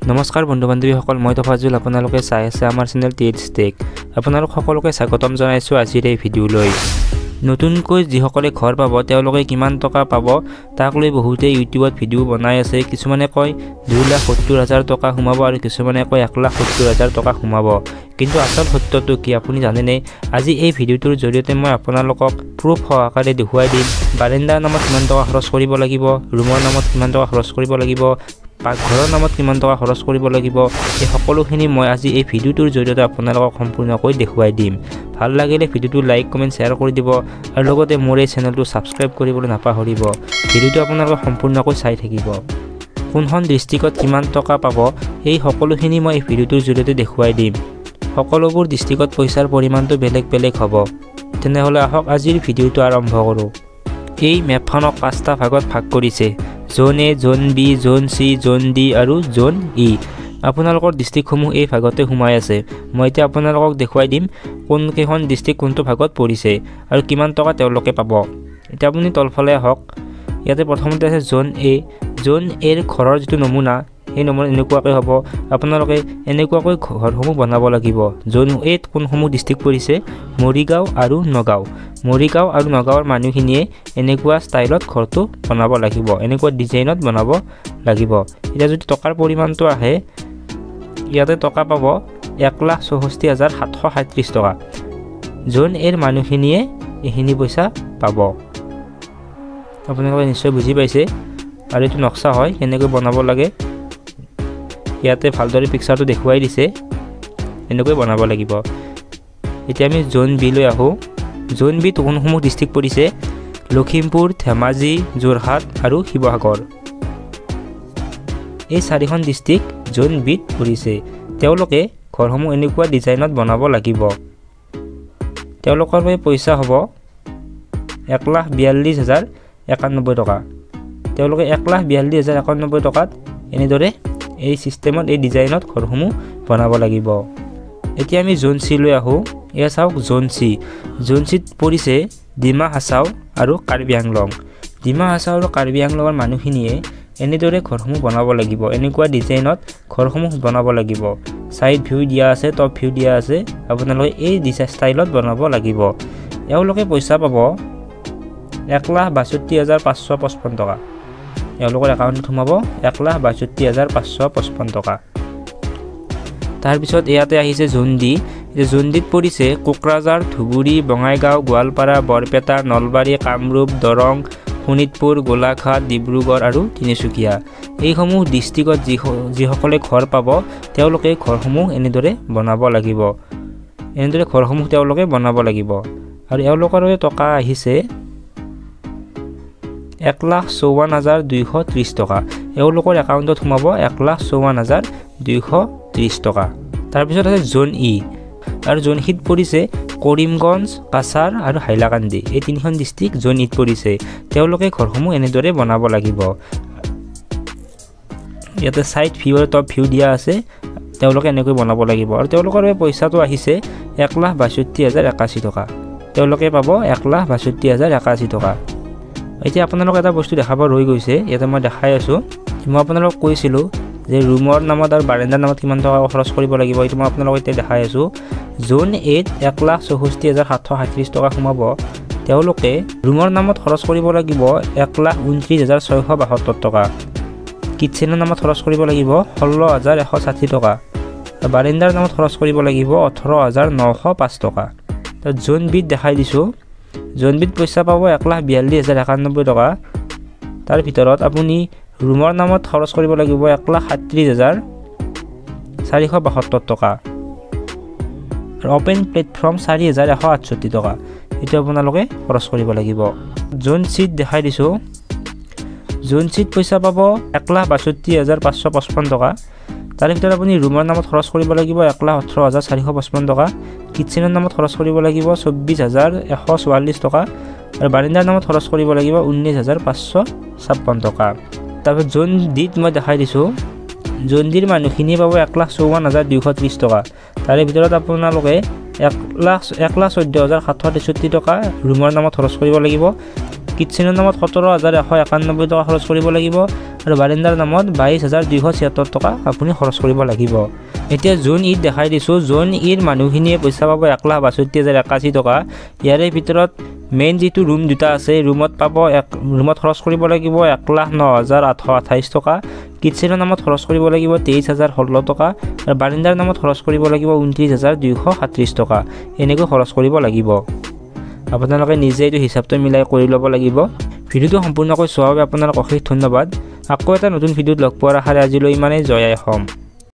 নমস্কাৰ বন্ধু বান্ধৱীসকল, মই তফাজুল। আপোনালোকে চাই আছে আমাৰ চেনেল টেটছ টেক। আপোনালোক সকলোকে স্বাগতম জনাইছোঁ আজিৰ এই ভিডিঅ'লৈ। নতুনকৈ যিসকলে ঘৰ পাব তেওঁলোকে কিমান টকা পাব তাক লৈ বহুতে ইউটিউবত ভিডিঅ' বনাই আছে। কিছুমানে কয় 2,70,000 টকা সোমাব আৰু কিছুমানে কয় 1,70,000 টকা সোমাব। কিন্তু আচল সত্যটো কি আপুনি জানেনে? আজি এই ভিডিঅ'টোৰ জৰিয়তে মই আপোনালোকক প্ৰুফ সহকাৰে দেখুৱাই দিম। বাৰাণ্ডাৰ নামত কিমান টকা খৰচ কৰিব লাগিব, ৰুমৰ নামত কিমান টকা খৰচ কৰিব লাগিব, পাকঘৰৰ নামত কিমান টকা খৰচ কৰিব লাগিব, এই সকলোখিনি মই আজি এই ভিডিঅ'টোৰ জৰিয়তে আপোনালোকক সম্পূৰ্ণকৈ দেখুৱাই দিম। ভাল লাগিলে ভিডিঅ'টো লাইক কমেণ্ট শ্বেয়াৰ কৰি দিব আৰু লগতে মোৰ এই চেনেলটো ছাবস্ক্ৰাইব কৰিবলৈ নাপাহৰিব। ভিডিঅ'টো আপোনালোকে সম্পূৰ্ণকৈ চাই থাকিব। কোনখন ডিষ্ট্ৰিক্টত কিমান টকা পাব এই সকলোখিনি মই এই ভিডিঅ'টোৰ জৰিয়তে দেখুৱাই দিম। সকলোবোৰ ডিষ্ট্ৰিক্টত পইচাৰ পৰিমাণটো বেলেগ বেলেগ হ'ব। তেনেহ'লে আহক আজিৰ ভিডিঅ'টো আৰম্ভ কৰোঁ। এই মেপখনক 5টা ভাগত ভাগ কৰিছে: জোন এ, জোন বি, জোন চি, জোন ডি আৰু জোন ই। আপোনালোকৰ ডিষ্ট্ৰিক্টসমূহ এই ভাগতে সোমাই আছে। মই এতিয়া আপোনালোকক দেখুৱাই দিম কোনকেইখন ডিষ্ট্ৰিক্ট কোনটো ভাগত পৰিছে আৰু কিমান টকা তেওঁলোকে পাব। এতিয়া আপুনি তলফালে আহক। ইয়াতে প্ৰথমতে আছে জোন এ। জোন এৰ ঘৰৰ যিটো নমুনা, সেই নমুনা এনেকুৱাকৈ হ'ব। আপোনালোকে এনেকুৱাকৈ ঘৰসমূহ বনাব লাগিব। জোন এত কোনসমূহ ডিষ্ট্ৰিক্ট পৰিছে? মৰিগাঁও আৰু নগাঁও। মৰিগাঁও আৰু নগাঁৱৰ মানুহখিনিয়ে এনেকুৱা ষ্টাইলত ঘৰটো বনাব লাগিব, এনেকুৱা ডিজাইনত বনাব লাগিব। এতিয়া যদি টকাৰ পৰিমাণটো আহে, ইয়াতে টকা পাব 1,64,737 টকা। জোন এৰ মানুহখিনিয়ে এইখিনি পইচা পাব। আপোনালোকে নিশ্চয় বুজি পাইছে। আৰু এইটো নক্সা হয়, কেনেকৈ বনাব লাগে। ইয়াতে ভালদৰে পিকচাৰটো দেখুৱাই দিছে, এনেকৈ বনাব লাগিব। এতিয়া আমি জোন বি লৈ আহোঁ। জোন বিত কোনসমূহ ডিষ্ট্ৰিক্ট পৰিছে? লখিমপুৰ, ধেমাজি, যোৰহাট আৰু শিৱসাগৰ। এই 4খন ডিষ্ট্ৰিক্ট জোন বিত পৰিছে। তেওঁলোকে ঘৰসমূহ এনেকুৱা ডিজাইনত বনাব লাগিব। তেওঁলোকৰ বাবে পইচা হ'ব 1,42,091 টকা। তেওঁলোকে 1,42,091 টকাত এনেদৰে এই ছিষ্টেমত, এই ডিজাইনত ঘৰসমূহ বনাব লাগিব। এতিয়া আমি জোন চি লৈ আহোঁ। এয়া চাওক, জোন চি। জোন চিত পৰিছে ডিমা হাছাও আৰু কাৰ্বি আংলং। ডিমা হাছাও আৰু কাৰ্বি আংলঙৰ মানুহখিনিয়ে এনেদৰে ঘৰসমূহ বনাব লাগিব। এনেকুৱা ডিজাইনত ঘৰসমূহ বনাব লাগিব। ছাইড ভিউ দিয়া আছে, টপ ভিউ দিয়া আছে। আপোনালোকে এই ষ্টাইলত বনাব লাগিব। এওঁলোকে পইচা পাব 1,62,555 টকা। এওঁলোকৰ একাউণ্টত সোমাব 1,62,555 টকা। তাৰপিছত ইয়াতে আহিছে জোন ডি। জোন ডিত পৰিছে কোকৰাঝাৰ, ধুবুৰী, বঙাইগাঁও, গোৱালপাৰা, বৰপেটা, নলবাৰী, কামৰূপ, দৰং, শোণিতপুৰ, গোলাঘাট, ডিব্ৰুগড় আৰু তিনিচুকীয়া। এইসমূহ ডিষ্ট্ৰিক্টত যিসকলে ঘৰ পাব তেওঁলোকে ঘৰসমূহ এনেদৰে বনাব লাগিব। এনেদৰে ঘৰসমূহ তেওঁলোকে বনাব লাগিব। আৰু এওঁলোকৰ টকা আহিছে 1,54,230 টকা। এওঁলোকৰ একাউণ্টত সোমাব 1,54,230 টকা। তাৰপিছত আছে জোন ই। আৰু জোন ইত পৰিছে কৰিমগঞ্জ, কাছাৰ আৰু হাইলাকান্দি। এই 3খন ডিষ্ট্ৰিক্ট জোন ইত পৰিছে। তেওঁলোকে ঘৰসমূহ এনেদৰে বনাব লাগিব। ইয়াতে ছাইড ভিউ আৰু টপ ভিউ দিয়া আছে। তেওঁলোকে এনেকৈ বনাব লাগিব। আৰু তেওঁলোকৰ পইচাটো আহিছে 1,62,081 টকা। তেওঁলোকে পাব 1,62,081 টকা। এতিয়া আপোনালোক এটা বস্তু দেখাব ৰৈ গৈছে। ইয়াতে মই দেখাই আছোঁ। মই আপোনালোকক কৈছিলোঁ যে ৰুমৰ নামত আৰু বাৰাণ্ডাৰ নামত কিমান টকা খৰচ কৰিব লাগিব। এইটো মই আপোনালোকক এতিয়া দেখাই আছোঁ। জোন এত 1,64,737 টকা সোমাব। তেওঁলোকে ৰুমৰ নামত খৰচ কৰিব লাগিব 1,29,672 টকা। কিটচেনৰ নামত খৰচ কৰিব লাগিব 16,160 টকা। বাৰাণ্ডাৰ নামত খৰচ কৰিব লাগিব 18,905 টকা। জোন বিত দেখাই দিছোঁ। জোন বিত পইচা পাব 1,42,091 টকা। তাৰ ভিতৰত আপুনি ৰুমৰ নামত খৰচ কৰিব লাগিব 1,37,472 টকা। আৰু অপেন প্লেটফৰ্ম 4,168 টকা। এইটো আপোনালোকে খৰচ কৰিব লাগিব। জোন চিত দেখাই দিছোঁ। জোন চিত পইচা পাব 1,62,555 টকা। তাৰে ভিতৰত আপুনি ৰুমৰ নামত খৰচ কৰিব লাগিব 1,18,455 টকা। কিটচেনৰ নামত খৰচ কৰিব লাগিব 24,144 টকা। আৰু বাৰাণ্ডাৰ নামত খৰচ কৰিব লাগিব 19,556 টকা। তাৰপিছত জোন ডিত মই দেখাই দিছোঁ। জোন ডিৰ মানুহখিনিয়ে পাব 1,54,230 টকা। তাৰে ভিতৰত আপোনালোকে 1,14,763 টকা ৰুমৰ নামত খৰচ কৰিব লাগিব। কিটচেনৰ নামত 17,191 টকা খৰচ কৰিব লাগিব আৰু বাৰাণ্ডাৰ নামত 22,276 টকা আপুনি খৰচ কৰিব লাগিব। এতিয়া জোন ঈদ দেখাই দিছোঁ। জোন ঈদ মানুহখিনিয়ে পইচা পাব 1,62,081 টকা। ইয়াৰে ভিতৰত মেইন যিটো ৰুম দুটা আছে, ৰুমত খৰচ কৰিব লাগিব 1,09,828 টকা। কিটচেনৰ নামত খৰচ কৰিব লাগিব 23,016 টকা আৰু বাৰাণ্ডাৰ নামত খৰচ কৰিব লাগিব 29,237 টকা। এনেকৈ খৰচ কৰিব লাগিব। আপোনালোকে নিজে এইটো হিচাপটো মিলাই কৰি ল'ব লাগিব। ভিডিঅ'টো সম্পূৰ্ণকৈ চোৱাৰ বাবে আপোনালোক অশেষ ধন্যবাদ। আকৌ এটা নতুন ভিডিঅ'ত লগ পোৱাৰ আশাৰে আজিলৈ ইমানেই। জয় আই অসম।